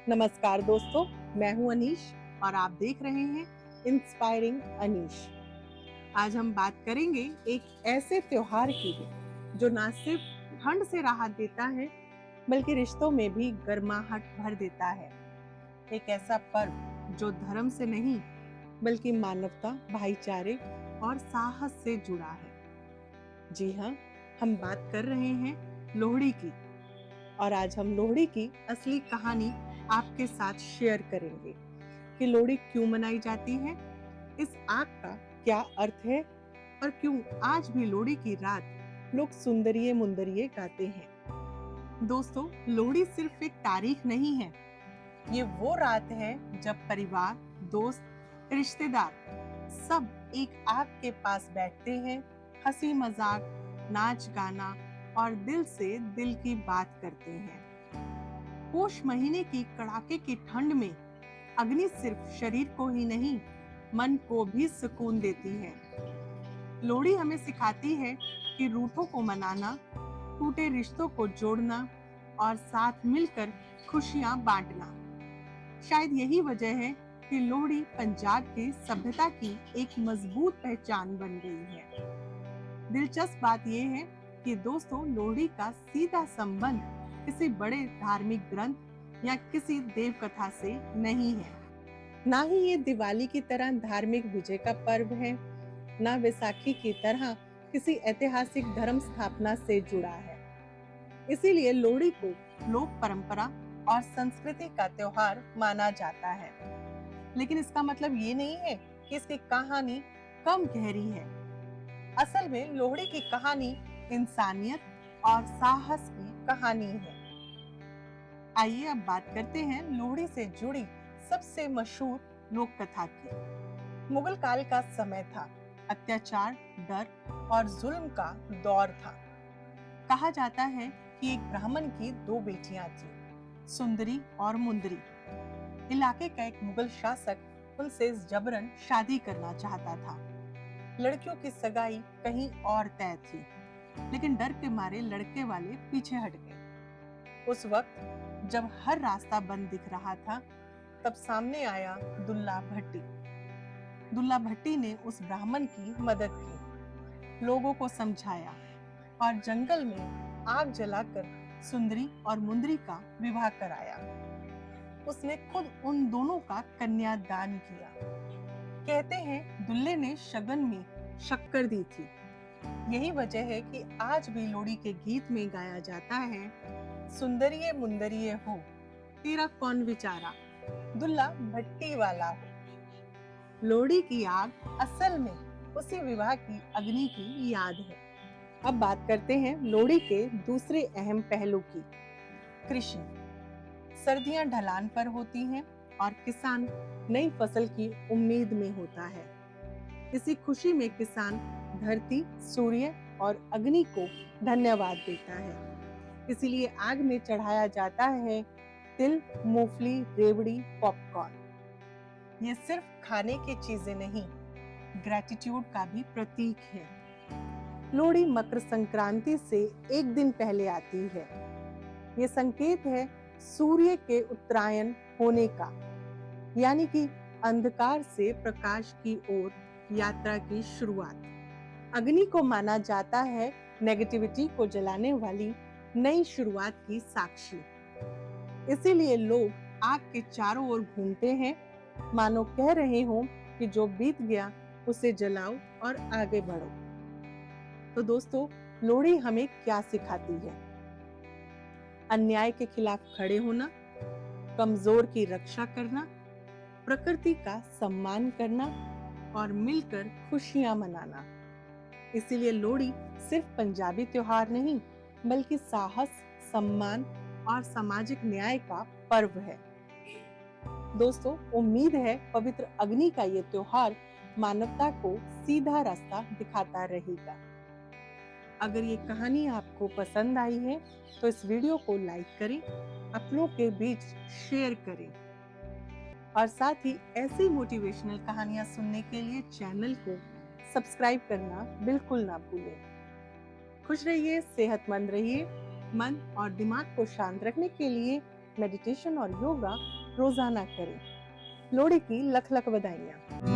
नमस्कार दोस्तों, मैं हूं अनीश और आप देख रहे हैं इंस्पायरिंग अनीश। आज हम बात करेंगे एक ऐसे त्योहार की जो ना सिर्फ ठंड से राहत देता है बल्कि रिश्तों में भी गर्माहट भर देता है। एक ऐसा पर्व जो धर्म से नहीं बल्कि मानवता, भाईचारे और साहस से जुड़ा है। जी हाँ, हम बात कर रहे हैं लोहड़ी की और आज हम लोहड़ी की असली कहानी आपके साथ शेयर करेंगे कि लोहड़ी क्यों मनाई जाती है, इस आग का क्या अर्थ है और क्यों आज भी लोहड़ी की रात लोग सुंदरिये मुंदरिये गाते हैं। दोस्तों, लोहड़ी सिर्फ एक तारीख नहीं है, ये वो रात है जब परिवार, दोस्त, रिश्तेदार सब एक आग के पास बैठते हैं, हंसी मजाक, नाच गाना और दिल से दिल की बात करते हैं। पोष महीने की कड़ाके की ठंड में अग्नि सिर्फ शरीर को ही नहीं, मन को भी सुकून देती है। लोहड़ी हमें सिखाती है कि रूठों को मनाना, टूटे रिश्तों को जोड़ना और साथ मिलकर खुशियां बांटना। शायद यही वजह है कि लोहड़ी पंजाब की सभ्यता की एक मजबूत पहचान बन गई है। दिलचस्प बात यह है कि दोस्तों, लोहड़ी का सीधा संबंध किसी बड़े धार्मिक ग्रंथ या किसी देव कथा से नहीं है। ना ही ये दिवाली की तरह धार्मिक विजय का पर्व है, ना वैसाखी की तरह किसी ऐतिहासिक धर्म स्थापना से जुड़ा है। इसीलिए लोहड़ी को लोक परंपरा और संस्कृति का त्योहार माना जाता है। लेकिन इसका मतलब ये नहीं है कि इसकी कहानी कम गहरी है। असल में लोहड़ी की कहानी इंसानियत और साहस की कहानी है। आइए अब बात करते हैं लोहड़ी से जुड़ी सबसे मशहूर लोक कथा की। मुगल काल का समय था, अत्याचार, डर और जुल्म का दौर था। कहा जाता है कि एक ब्राह्मण की दो बेटियां थी, सुंदरी और मुंदरी। इलाके का एक मुगल शासक उनसे जबरन शादी करना चाहता था। लड़कियों की सगाई कहीं और तय थी, लेकिन डर के मारे लड़के वाले पीछे हट गए। उस वक्त जब हर रास्ता बंद दिख रहा था, तब सामने आया दुल्ला भट्टी। दुल्ला भट्टी ने उस ब्राह्मण की मदद की, लोगों को समझाया और जंगल में आग जलाकर सुंदरी और मुंदरी का विवाह कराया। उसने खुद उन दोनों का कन्यादान किया। कहते हैं दुल्ले ने शगन में शक्कर दी थी। यही वजह है कि आज भी लोहड़ी के गीत में गाया जाता है, सुंदरिये मुंदरिये हो, तेरा कौन विचारा, दुल्ला भट्टी वाला हो। लोहड़ी की आग असल में उसी विवाह की अग्नि की याद है। अब बात करते हैं लोहड़ी के दूसरे अहम पहलू की, कृषि। सर्दियां ढलान पर होती हैं और किसान नई फसल की उम्मीद में होता है। इसी खुशी में किसान धरती, सूर्य और अग्नि को धन्यवाद देता है। इसीलिए आग में चढ़ाया जाता है तिल, मूंगफली, रेवड़ी, पॉपकॉर्न। ये सिर्फ खाने की चीजें नहीं, ग्रेटिट्यूड का भी प्रतीक है। लोहड़ी मकर संक्रांति से एक दिन पहले आती है। ये संकेत है सूर्य के उत्तरायण होने का, यानी कि अंधकार से प्रकाश की ओर यात्रा की शुरुआत। अग्नि को माना जाता है नेगेटिविटी को जलाने वाली नई शुरुआत की साक्षी। इसीलिए लोग आग के चारों ओर घूमते हैं, मानो कह रहे हो कि जो बीत गया उसे जलाओ और आगे बढ़ो। तो दोस्तों, लोहड़ी हमें क्या सिखाती है? अन्याय के खिलाफ खड़े होना, कमजोर की रक्षा करना, प्रकृति का सम्मान करना और मिलकर खुशियां मनाना। इसीलिए लोहड़ी सिर्फ पंजाबी त्योहार नहीं, बल्कि साहस, सम्मान और सामाजिक न्याय का पर्व है। दोस्तों, उम्मीद है पवित्र अग्नि का ये त्योहार मानवता को सीधा रास्ता दिखाता रहेगा। अगर ये कहानी आपको पसंद आई है तो इस वीडियो को लाइक करें, अपनों के बीच शेयर करें और साथ ही ऐसी मोटिवेशनल कहानियां सुनने के लिए चैनल को सब्सक्राइब करना बिल्कुल ना भूलें। खुश रहिए, सेहतमंद रहिए। मन और दिमाग को शांत रखने के लिए मेडिटेशन और योगा रोजाना करें। लोहड़ी की लख लख बधाइयाँ।